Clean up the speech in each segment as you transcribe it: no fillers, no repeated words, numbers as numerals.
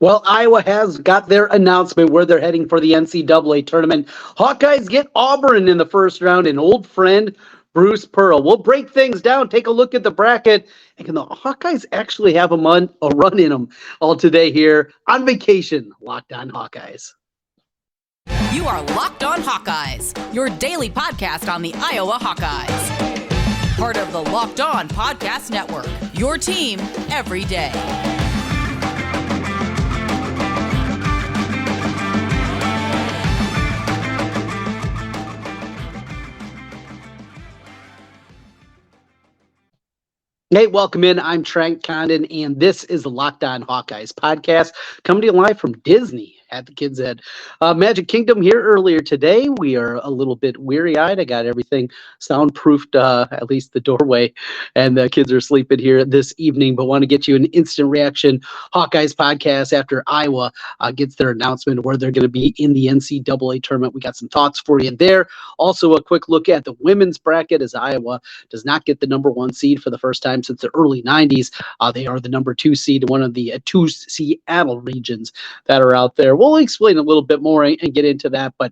Well, Iowa has got their announcement where they're heading for the NCAA tournament. Hawkeyes get Auburn in the first round, and old friend Bruce Pearl. We'll break things down, take a look at the bracket, and can the Hawkeyes actually have a run in them all today here on vacation? Locked on Hawkeyes. You are Locked On Hawkeyes, your daily podcast on the Iowa Hawkeyes. Part of the Locked On Podcast Network, your team every day. Hey, welcome in. I'm Trent Condon, and this is the Locked On Hawkeyes podcast coming to you live from Disney at the Kids Ed Magic Kingdom here earlier today. We are a little bit weary-eyed. I got everything soundproofed, at least the doorway, and the kids are sleeping here this evening, but want to get you an instant reaction Hawkeyes podcast after Iowa gets their announcement where they're going to be in the NCAA tournament. We got some thoughts for you there. Also, a quick look at the women's bracket as Iowa does not get the number one seed for the first time since the early 90s. They are the number two seed, one of the two Seattle regions that are out there. We'll explain a little bit more and get into that, but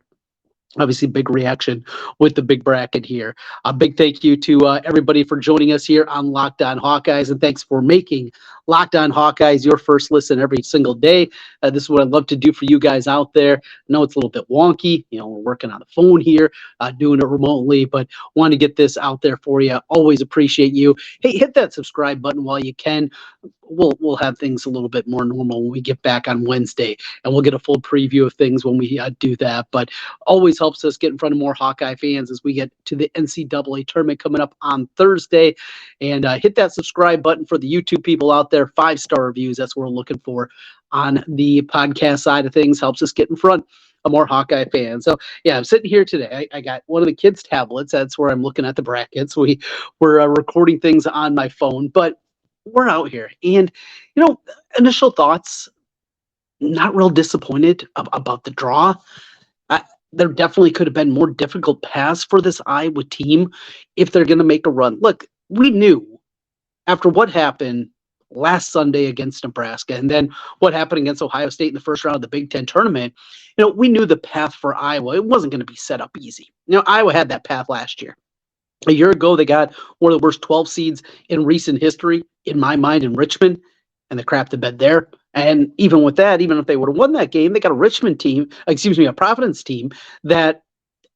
obviously big reaction with the big bracket here. A big thank you to everybody for joining us here on Locked On Hawkeyes, and thanks for making Locked On Hawkeyes your first listen every single day. This is what I'd love to do for you guys out there. I know it's a little bit wonky. We're working on the phone here, doing it remotely, but want to get this out there for you. Always appreciate you. Hey, hit that subscribe button while you can. We'll have things a little bit more normal when we get back on Wednesday, and we'll get a full preview of things when we do that. But always helps us get in front of more Hawkeye fans as we get to the NCAA tournament coming up on Thursday. And hit that subscribe button for the YouTube people out there. 5-star reviews, that's what we're looking for on the podcast side of things. Helps us get in front of more Hawkeye fans. So yeah, I'm sitting here today. I got one of the kids' tablets. That's where I'm looking at the brackets. We're recording things on my phone, but we're out here. And, initial thoughts, not real disappointed about the draw. There definitely could have been more difficult paths for this Iowa team if they're going to make a run. Look, we knew after what happened last Sunday against Nebraska and then what happened against Ohio State in the first round of the Big Ten tournament, we knew the path for Iowa. It wasn't going to be set up easy. Iowa had that path last year. A year ago, they got one of the worst 12 seeds in recent history, in my mind, in Richmond, and they crapped the bed there. And even with that, even if they would have won that game, they got a Providence team that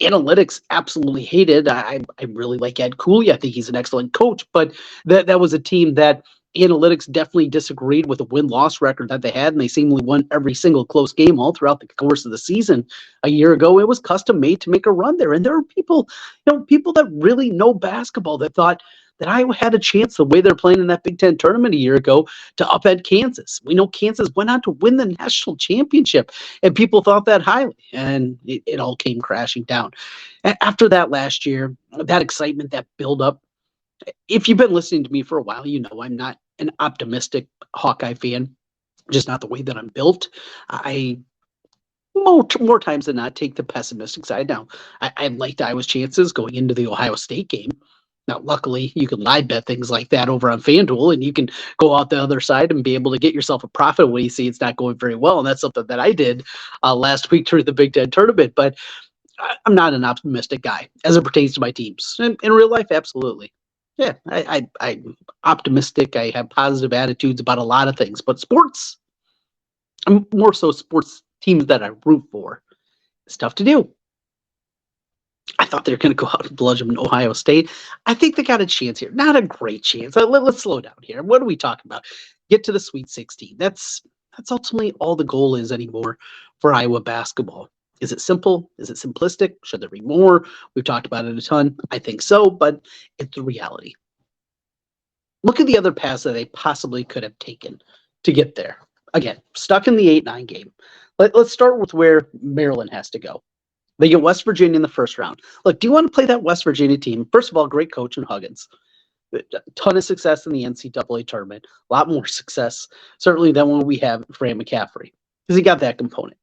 analytics absolutely hated. I really like Ed Cooley. I think he's an excellent coach, but that was a team that analytics definitely disagreed with the win-loss record that they had, and they seemingly won every single close game all throughout the course of the season. A year ago, it was custom-made to make a run there, and there are people that really know basketball that thought that Iowa had a chance the way they're playing in that Big Ten tournament a year ago to upend Kansas. We know Kansas went on to win the national championship, and people thought that highly, and it all came crashing down. After that last year, that excitement, that build-up, if you've been listening to me for a while, I'm not an optimistic Hawkeye fan, just not the way that I'm built. I more times than not take the pessimistic side. Now, I liked Iowa's chances going into the Ohio State game. Now, luckily, you can live bet things like that over on FanDuel, and you can go out the other side and be able to get yourself a profit when you see it's not going very well. And that's something that I did last week during the Big Ten tournament. But I'm not an optimistic guy as it pertains to my teams. In real life, absolutely. Yeah, I'm optimistic. I have positive attitudes about a lot of things. But sports, I'm more so sports teams that I root for. It's tough to do. I thought they were going to go out and bludgeon Ohio State. I think they got a chance here. Not a great chance. Let's slow down here. What are we talking about? Get to the Sweet 16. That's ultimately all the goal is anymore for Iowa basketball. Is it simple? Is it simplistic? Should there be more? We've talked about it a ton. I think so, but it's the reality. Look at the other paths that they possibly could have taken to get there. Again, stuck in the 8-9 game. Let's start with where Maryland has to go. They get West Virginia in the first round. Look, do you want to play that West Virginia team? First of all, great coach in Huggins. A ton of success in the NCAA tournament. A lot more success, certainly, than what we have for Fran McCaffrey, because he got that component.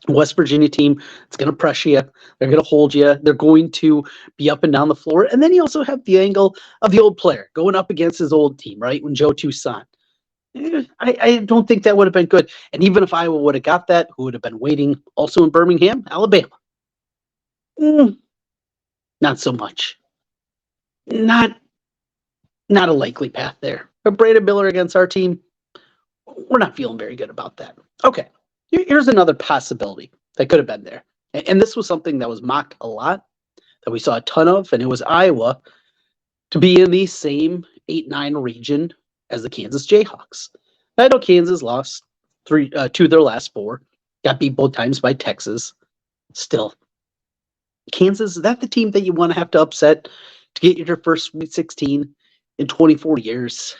West Virginia team, it's going to pressure you. They're going to hold you. They're going to be up and down the floor. And then you also have the angle of the old player going up against his old team, right? When Joe Toussaint. I don't think that would have been good. And even if Iowa would have got that, who would have been waiting also in Birmingham, Alabama? Mm, not so much. Not not a likely path there. But Braden Miller against our team, we're not feeling very good about that. Okay, here's another possibility that could have been there. And this was something that was mocked a lot, that we saw a ton of, and it was Iowa to be in the same 8-9 region as the Kansas Jayhawks. I know Kansas lost two of their last four, got beat both times by Texas. Still, Kansas, is that the team that you want to have to upset to get your first Sweet 16 in 24 years?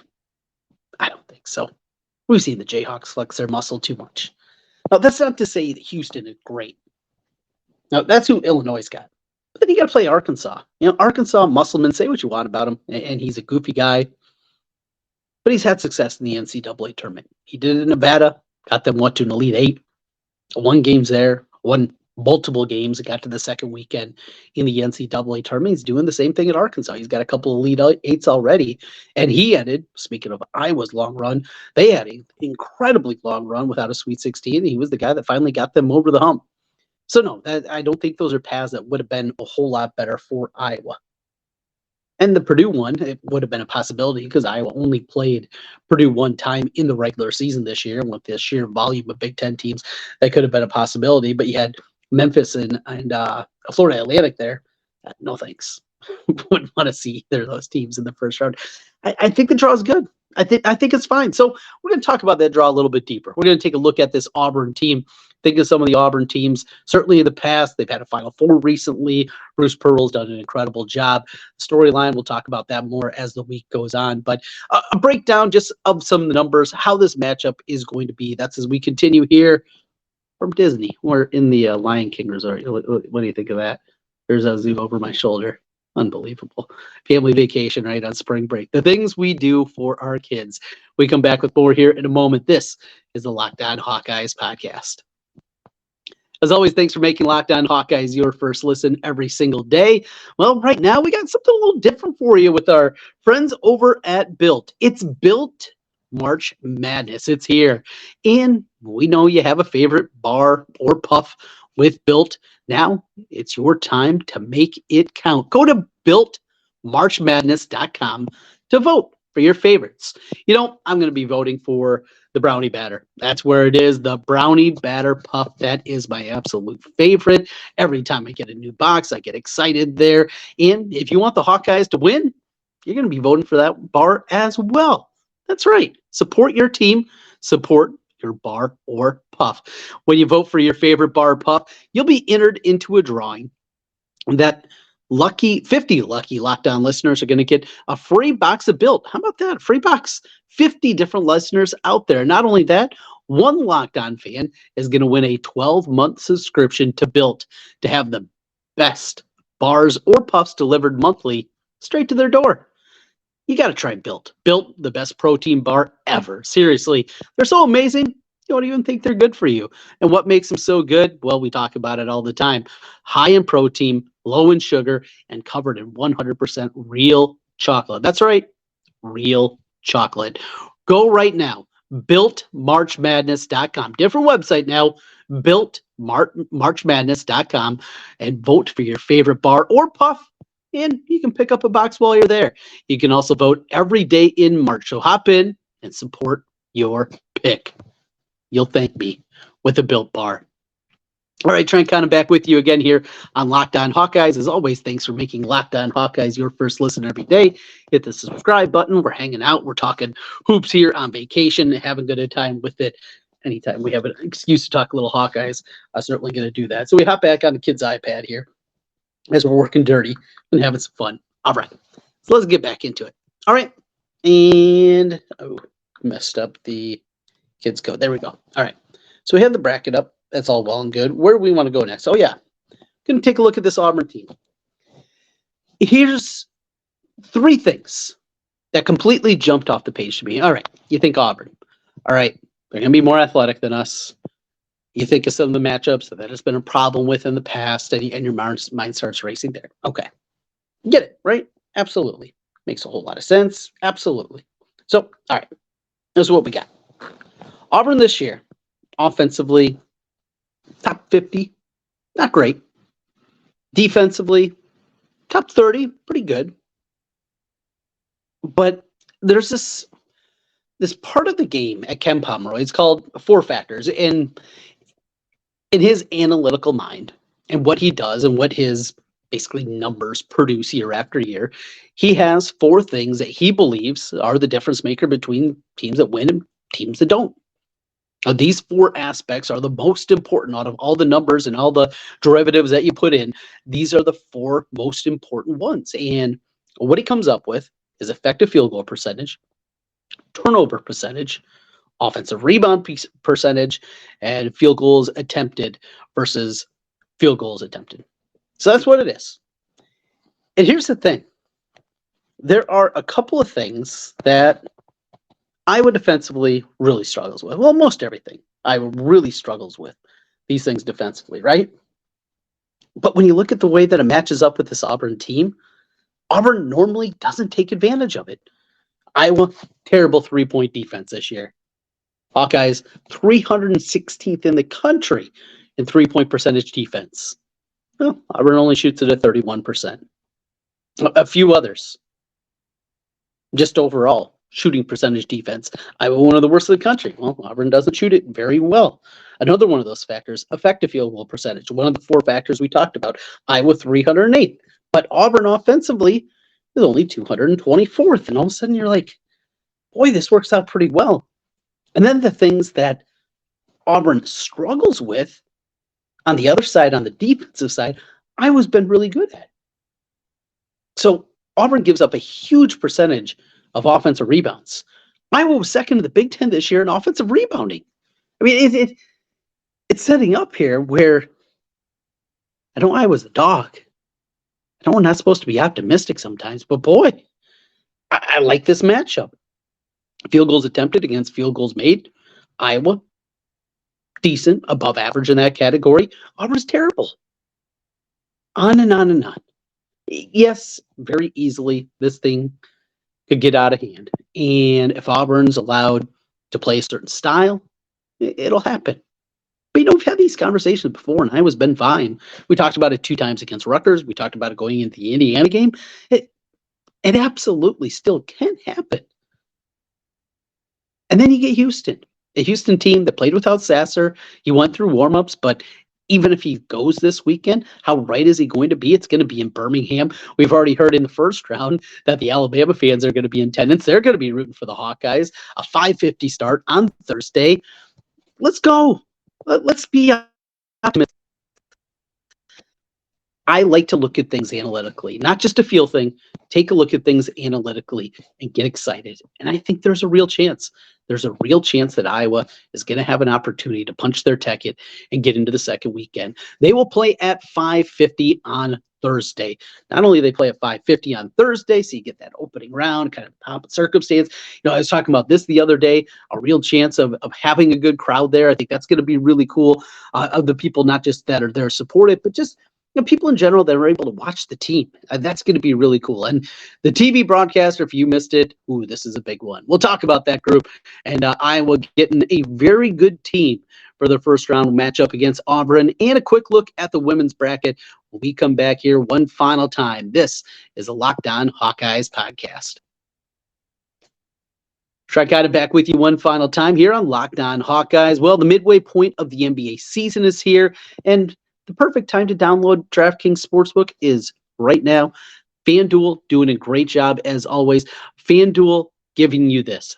I don't think so. We've seen the Jayhawks flex their muscle too much. Now, that's not to say that Houston is great. Now, that's who Illinois got. But then you got to play Arkansas. Arkansas, Musselman, say what you want about him, and he's a goofy guy, but he's had success in the NCAA tournament. He did it in Nevada, got them, to an Elite Eight, won games there, won multiple games, and got to the second weekend in the NCAA tournament. He's doing the same thing at Arkansas. He's got a couple of Elite Eights already, and he ended, speaking of Iowa's long run, they had an incredibly long run without a Sweet 16, and he was the guy that finally got them over the hump. So no, I don't think those are paths that would have been a whole lot better for Iowa. And the Purdue one, it would have been a possibility because Iowa only played Purdue one time in the regular season this year. And with the sheer volume of Big Ten teams, that could have been a possibility. But you had Memphis and Florida Atlantic there. No thanks. Wouldn't want to see either of those teams in the first round. I think the draw is good. I think it's fine. So we're going to talk about that draw a little bit deeper. We're going to take a look at this Auburn team. Think of some of the Auburn teams. Certainly in the past, they've had a Final Four recently. Bruce Pearl's done an incredible job. Storyline, we'll talk about that more as the week goes on. But a breakdown just of some of the numbers, how this matchup is going to be. That's as we continue here from Disney. We're in the Lion King resort. What do you think of that? There's a zoom over my shoulder. Unbelievable. Family vacation right on spring break. The things we do for our kids. We come back with more here in a moment. This is the Locked On Hawkeyes podcast. As always, thanks for making Locked On Hawkeyes your first listen every single day. Well, right now we got something a little different for you with our friends over at Built. It's Built March Madness. It's here. And we know you have a favorite bar or puff with Built. Now it's your time to make it count. Go to builtmarchmadness.com to vote for your favorites. I'm going to be voting for the brownie batter. That's where it is. The brownie batter puff. That is my absolute favorite. Every time I get a new box, I get excited there. And if you want the Hawkeyes to win, you're going to be voting for that bar as well. That's right. Support your team. Support your bar or puff. When you vote for your favorite bar or puff, you'll be entered into a drawing that 50 lucky Locked On listeners are going to get a free box of Built. How about that? Free box. 50 different listeners out there. Not only that, one Locked On fan is going to win a 12-month subscription to Built to have the best bars or puffs delivered monthly straight to their door. You got to try Built. Built, the best protein bar ever. Seriously, they're so amazing, you don't even think they're good for you. And what makes them so good? Well, we talk about it all the time. High in protein, low in sugar, and covered in 100% real chocolate. That's right, real chocolate. Go right now, builtmarchmadness.com. Different website now, builtmarchmadness.com, and vote for your favorite bar or puff. And you can pick up a box while you're there. You can also vote every day in March. So hop in and support your pick. You'll thank me with a Built bar. All right, Trent Condon back with you again here on Locked On Hawkeyes. As always, thanks for making Locked On Hawkeyes your first listen every day. Hit the subscribe button. We're hanging out. We're talking hoops here on vacation, having a good time with it. Anytime we have an excuse to talk a little Hawkeyes, I'm certainly going to do that. So we hop back on the kid's iPad here as we're working dirty and having some fun. All right, so let's get back into it. All right, and messed up the kids code. There we go. All right, so we have the bracket up. That's all well and good. Where do we want to go next? Oh yeah, going to take a look at this Auburn team. Here's three things that completely jumped off the page to me. All right, you think Auburn. All right, they're going to be more athletic than us. You think of some of the matchups that has been a problem with in the past, and your mind starts racing there. Okay. Get it, right? Absolutely. Makes a whole lot of sense. Absolutely. So, all right. This is what we got. Auburn this year, offensively, top 50, not great. Defensively, top 30, pretty good. But there's this part of the game at Ken Pomeroy. It's called four factors. And in his analytical mind and what he does and what his basically numbers produce year after year, he has four things that he believes are the difference maker between teams that win and teams that don't. Now, these four aspects are the most important out of all the numbers and all the derivatives that you put in. These are the four most important ones. And what he comes up with is effective field goal percentage, turnover percentage, offensive rebound percentage, and field goals attempted versus field goals attempted. So that's what it is. And here's the thing. There are a couple of things that Iowa defensively really struggles with. Well, most everything Iowa really struggles with these things defensively, right? But when you look at the way that it matches up with this Auburn team, Auburn normally doesn't take advantage of it. Iowa, terrible three-point defense this year. Hawkeyes, 316th in the country in three-point percentage defense. Well, Auburn only shoots it at 31%. A few others. Just overall, shooting percentage defense. Iowa, one of the worst in the country. Well, Auburn doesn't shoot it very well. Another one of those factors, effective field goal percentage. One of the four factors we talked about. Iowa, 308th. But Auburn offensively is only 224th. And all of a sudden you're like, boy, this works out pretty well. And then the things that Auburn struggles with on the other side, on the defensive side, Iowa's been really good at. So Auburn gives up a huge percentage of offensive rebounds. Iowa was second in the Big Ten this year in offensive rebounding. I mean, it's setting up here where I know Iowa's the dog. I know we're not supposed to be optimistic sometimes, but boy, I like this matchup. Field goals attempted against field goals made. Iowa, decent, above average in that category. Auburn's terrible. On and on and on. Yes, very easily, this thing could get out of hand. And if Auburn's allowed to play a certain style, it'll happen. But we've had these conversations before, and Iowa's been fine. We talked about it 2 times against Rutgers. We talked about it going into the Indiana game. It absolutely still can happen. And then you get Houston, a Houston team that played without Sasser. He went through warmups, but even if he goes this weekend, how right is he going to be? It's going to be in Birmingham. We've already heard in the first round that the Alabama fans are going to be in attendance. They're going to be rooting for the Hawkeyes. A 5:50 start on Thursday. Let's go. Let's be optimistic. I like to look at things analytically, not just a feel thing. Take a look at things analytically and get excited. And I think there's a real chance. There's a real chance that Iowa is going to have an opportunity to punch their ticket and get into the second weekend. They will play at 5:50 on Thursday. Not only do they play at 5:50 on Thursday, so you get that opening round, kind of pomp and circumstance. I was talking about this the other day, a real chance of having a good crowd there. I think that's going to be really cool of the people, not just that are there supported, but just people in general that are able to watch the team. That's going to be really cool. And the TV broadcaster, if you missed it, this is a big one. We'll talk about that group. And Iowa getting a very good team for their first round matchup against Auburn. And a quick look at the women's bracket when we come back here one final time. This is a Locked On Hawkeyes podcast. Trent Condon back with you one final time here on Locked On Hawkeyes. Well, the midway point of the NBA season is here, and the perfect time to download DraftKings Sportsbook is right now. FanDuel doing a great job as always. FanDuel giving you this.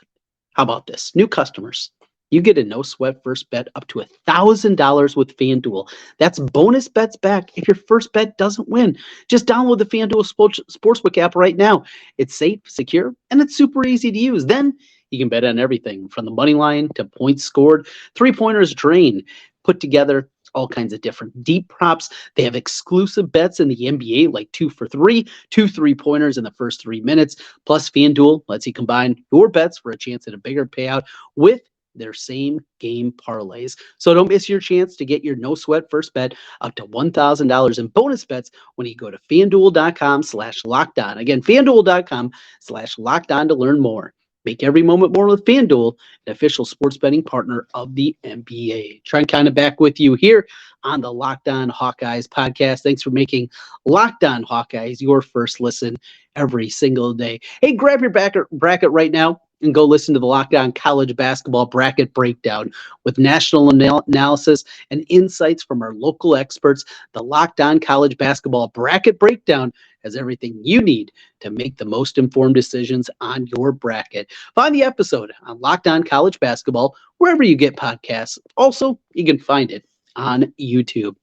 How about this? New customers. You get a no-sweat first bet up to $1,000 with FanDuel. That's bonus bets back if your first bet doesn't win. Just download the FanDuel Sportsbook app right now. It's safe, secure, and it's super easy to use. Then you can bet on everything from the money line to points scored, three-pointers drained, put together all kinds of different deep props. They have exclusive bets in the NBA, like 2 for 3, 2 3-pointers in the first 3 minutes. Plus, FanDuel lets you combine your bets for a chance at a bigger payout with their same game parlays. So don't miss your chance to get your no sweat first bet up to $1,000 in bonus bets when you go to FanDuel.com/lockedon. Again, FanDuel.com/lockedon to learn more. Make every moment more with FanDuel, an official sports betting partner of the NBA. Trying kind of back with you here on the Locked On Hawkeyes podcast. Thanks for making Locked On Hawkeyes your first listen every single day. Hey, grab your bracket right now and go listen to the Locked On College Basketball Bracket Breakdown with national analysis and insights from our local experts. The Locked On College Basketball Bracket Breakdown has everything you need to make the most informed decisions on your bracket. Find the episode on Locked On College Basketball wherever you get podcasts. Also, you can find it on YouTube.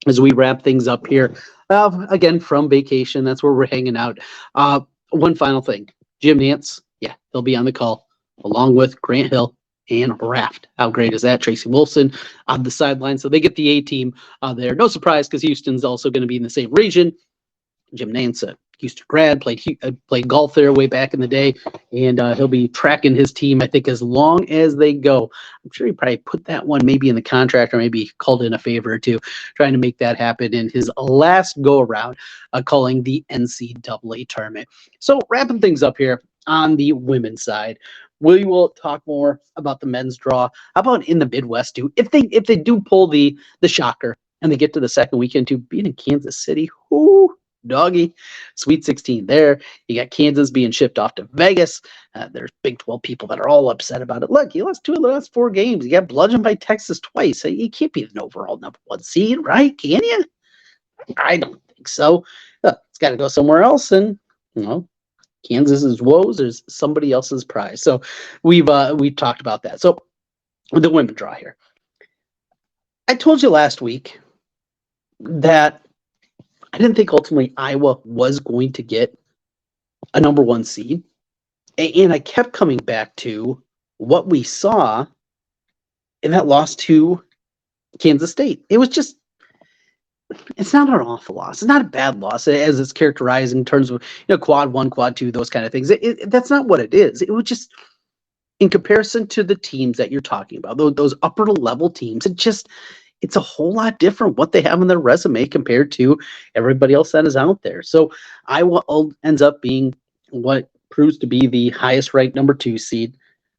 As we wrap things up here, again, from vacation, that's where we're hanging out. One final thing. Jim Nantz, yeah, he'll be on the call along with Grant Hill and Raft. How great is that? Tracy Wilson on the sideline. So they get the A team there. No surprise because Houston's also going to be in the same region. Jim Nantz, Houston grad, played golf there way back in the day, and he'll be tracking his team, I think, as long as they go. I'm sure he probably put that one maybe in the contract or maybe called in a favor or two, trying to make that happen in his last go-around, calling the NCAA tournament. So wrapping things up here on the women's side, we will talk more about the men's draw. How about in the Midwest, too? If they do pull the shocker and they get to the second weekend, too, being in Kansas City, whoo, doggy. Sweet 16 there. You got Kansas being shipped off to Vegas. There's Big 12 people that are all upset about it. Look, you lost 2 of the last 4 games. You got bludgeoned by Texas twice. You can't be an overall number 1 seed, right? Can you? I don't think so. It's got to go somewhere else. And, Kansas's woes is somebody else's prize. So we've talked about that. So the women draw here. I told you last week that I didn't think ultimately Iowa was going to get a number 1 seed. And I kept coming back to what we saw in that loss to Kansas State. It was just, it's not an awful loss. It's not a bad loss as it's characterized in terms of, quad 1, quad 2, those kind of things. That's not what it is. It was just, in comparison to the teams that you're talking about, those upper level teams, it's a whole lot different what they have on their resume compared to everybody else that is out there. So Iowa ends up being what proves to be the highest ranked number 2 seed.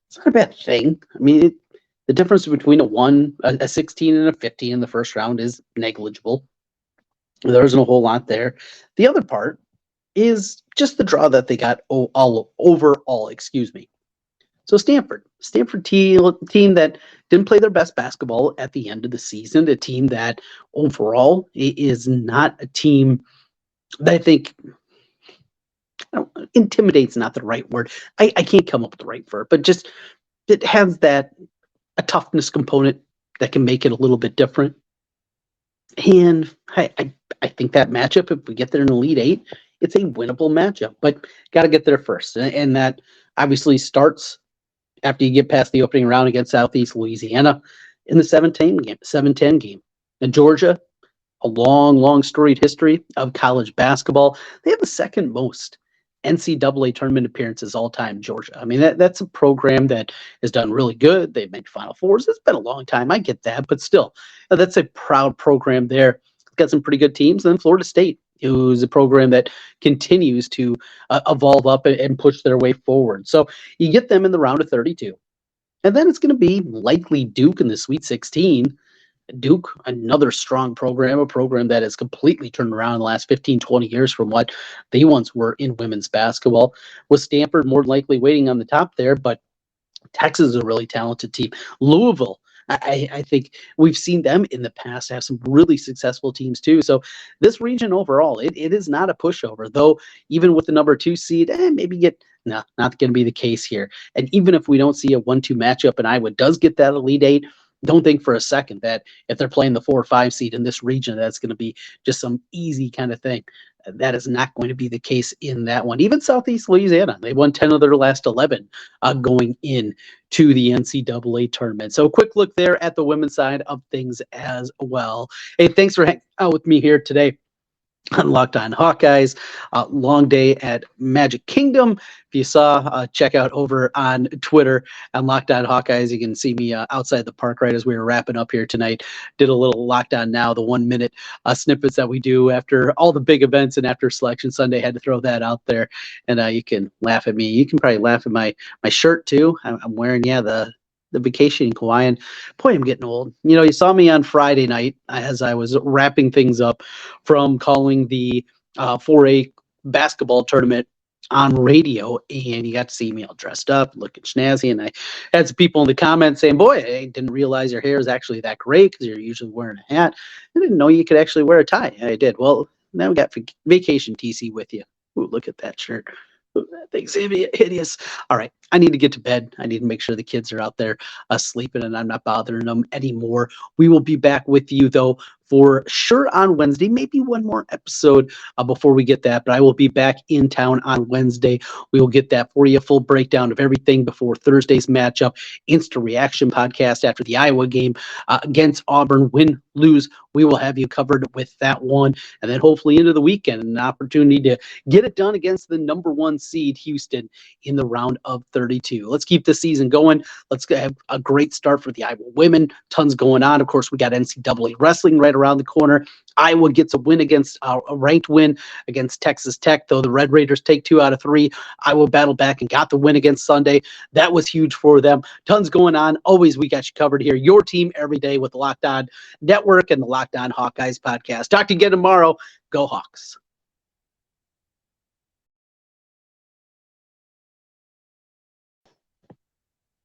It's not a bad thing. I mean, the difference between a 16 and a 15 in the first round is negligible. There isn't a whole lot there. The other part is just the draw that they got overall. So Stanford team that didn't play their best basketball at the end of the season, a team that overall is not a team that I think intimidates, not the right word. I can't come up with the right verb, but just it has a toughness component that can make it a little bit different. And I think that matchup, if we get there in Elite 8, it's a winnable matchup, but got to get there first. And that obviously starts after you get past the opening round against Southeast Louisiana in the 7-10 game. And Georgia, a long storied history of college basketball. They have the second most NCAA tournament appearances all time, Georgia. I mean, that's a program that has done really good. They've made Final Fours. It's been a long time. I get that. But still, that's a proud program there. Got some pretty good teams. And then Florida State, who's a program that continues to evolve up and push their way forward. So you get them in the round of 32. And then it's going to be likely Duke in the Sweet 16. Duke, another strong program, a program that has completely turned around in the last 15, 20 years from what they once were in women's basketball. With Stanford more likely waiting on the top there, but Texas is a really talented team. Louisville, I think we've seen them in the past have some really successful teams too. So this region overall, it is not a pushover, though even with the number 2 seed, not going to be the case here. And even if we don't see a 1-2 matchup and Iowa does get that Elite 8, don't think for a second that if they're playing the 4 or 5 seed in this region, that's going to be just some easy kind of thing. That is not going to be the case in that one. Even Southeast Louisiana, they won 10 of their last 11 going in to the NCAA tournament. So a quick look there at the women's side of things as well. Hey, thanks for hanging out with me here today on Locked On Hawkeyes. Long day at Magic Kingdom. If you saw, check out over on Twitter on Locked On Hawkeyes. You can see me outside the park right as we were wrapping up here tonight. Did a little Locked On Now, the 1 minute snippets that we do after all the big events and after Selection Sunday. Had to throw that out there, and you can laugh at me. You can probably laugh at my shirt too. I'm wearing the vacation Hawaiian. Boy, I'm getting old. You saw me on Friday night as I was wrapping things up from calling the 4A basketball tournament on radio, and you got to see me all dressed up, looking snazzy, and I had some people in the comments saying, boy, I didn't realize your hair is actually that great because you're usually wearing a hat. I didn't know you could actually wear a tie. I did. Well, now we got vacation TC with you. Ooh, look at that shirt. That thing's hideous. All right, I need to get to bed. I need to make sure the kids are out there sleeping and I'm not bothering them anymore. We will be back with you, though, for sure on Wednesday. Maybe one more episode before we get that, but I will be back in town on Wednesday. We will get that for you, full breakdown of everything before Thursday's matchup, instant reaction podcast after the Iowa game against Auburn. Win, lose, we will have you covered with that one. And then hopefully into the weekend, an opportunity to get it done against the number 1 seed, Houston, in the round of 32. Let's keep the season going. Let's have a great start for the Iowa women. Tons going on. Of course, we got NCAA wrestling right around the corner. Iowa gets a win against a ranked win against Texas Tech, though the Red Raiders take 2 out of 3. Iowa battled back and got the win against Sunday. That was huge for them. Tons going on. Always we got you covered here. Your team every day with the Locked On Network and the Locked On Hawkeyes podcast. Talk to you again tomorrow. Go Hawks.